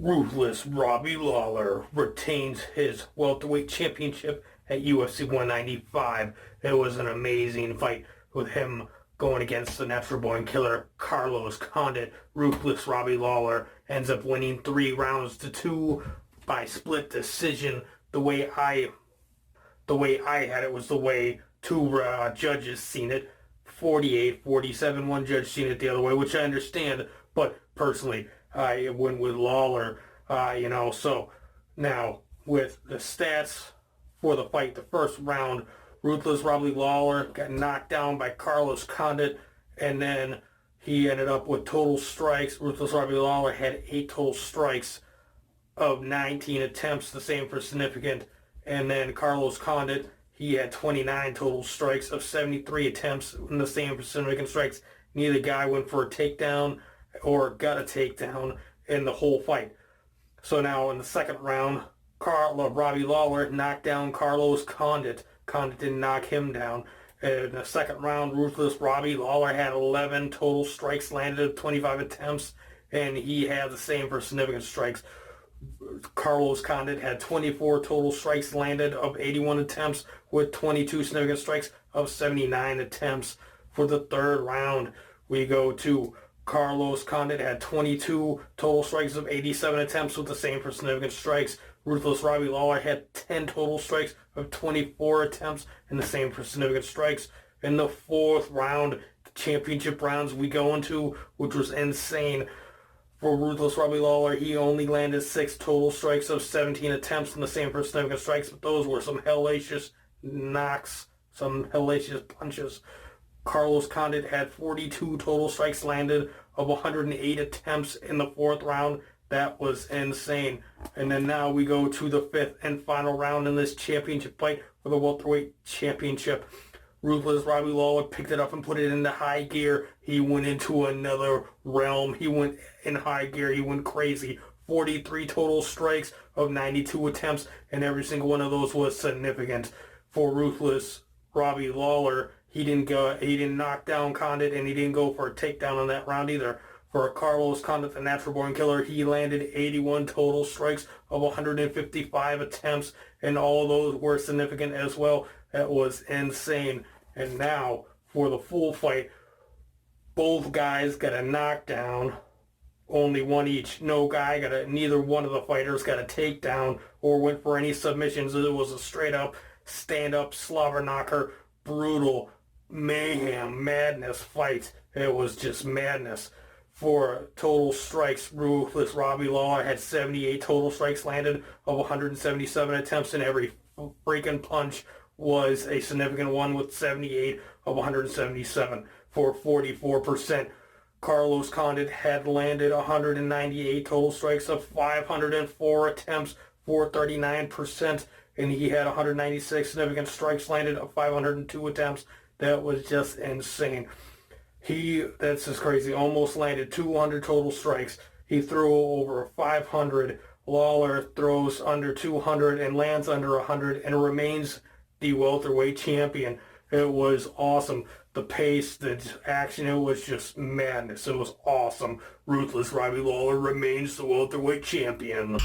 Ruthless Robbie Lawler retains his welterweight championship at UFC 195. It was an amazing fight with him going against the natural-born killer Carlos Condit. Ruthless Robbie Lawler ends up winning 3-2 by split decision. The way I had it was the way two judges seen it. 48-47. One judge seen it the other way, which I understand, but personally, I went with Lawler, So now with the stats for the fight, the first round, Ruthless Robbie Lawler got knocked down by Carlos Condit, and then he ended up with total strikes. Ruthless Robbie Lawler had 8 total strikes of 19 attempts, the same for significant. And then Carlos Condit, he had 29 total strikes of 73 attempts, and the same for significant strikes. Neither guy went for a takedown or got a takedown in the whole fight. So now in the second round, Robbie Lawler knocked down Carlos Condit. Condit didn't knock him down. In the second round, Ruthless Robbie Lawler had 11 total strikes landed, 25 attempts, and he had the same for significant strikes. Carlos Condit had 24 total strikes landed of 81 attempts with 22 significant strikes of 79 attempts. For the third round, we go to Carlos Condit had 22 total strikes of 87 attempts with the same for significant strikes. Ruthless Robbie Lawler had 10 total strikes of 24 attempts and the same for significant strikes. In the fourth round, the championship rounds we go into, which was insane. For Ruthless Robbie Lawler, he only landed 6 total strikes of 17 attempts and the same for significant strikes, but those were some hellacious knocks, some hellacious punches. Carlos Condit had 42 total strikes landed of 108 attempts in the fourth round. That was insane. And then now we go to the fifth and final round in this championship fight for the welterweight championship. Ruthless Robbie Lawler picked it up and put it into high gear. He went into another realm. He went in high gear. He went crazy. 43 total strikes of 92 attempts, and every single one of those was significant. For Ruthless Robbie Lawler, he didn't knock down Condit, and he didn't go for a takedown on that round either. For Carlos Condit, the natural-born killer, he landed 81 total strikes of 155 attempts, and all of those were significant as well. That was insane. And now, for the full fight, both guys got a knockdown, only one each. Neither one of the fighters got a takedown or went for any submissions. It was a straight-up, stand-up, slobber knocker, brutal, mayhem, madness fight. It was just madness. For total strikes, Ruthless Robbie Lawler had 78 total strikes landed of 177 attempts, and every freaking punch was a significant one with 78 of 177 for 44%. Carlos Condit had landed 198 total strikes of 504 attempts for 39%, and he had 196 significant strikes landed of 502 attempts. That was just insane. That's just crazy, almost landed 200 total strikes. He threw over 500. Lawler throws under 200 and lands under 100 and remains the welterweight champion. It was awesome. The pace, the action, it was just madness. It was awesome. Ruthless Robbie Lawler remains the welterweight champion.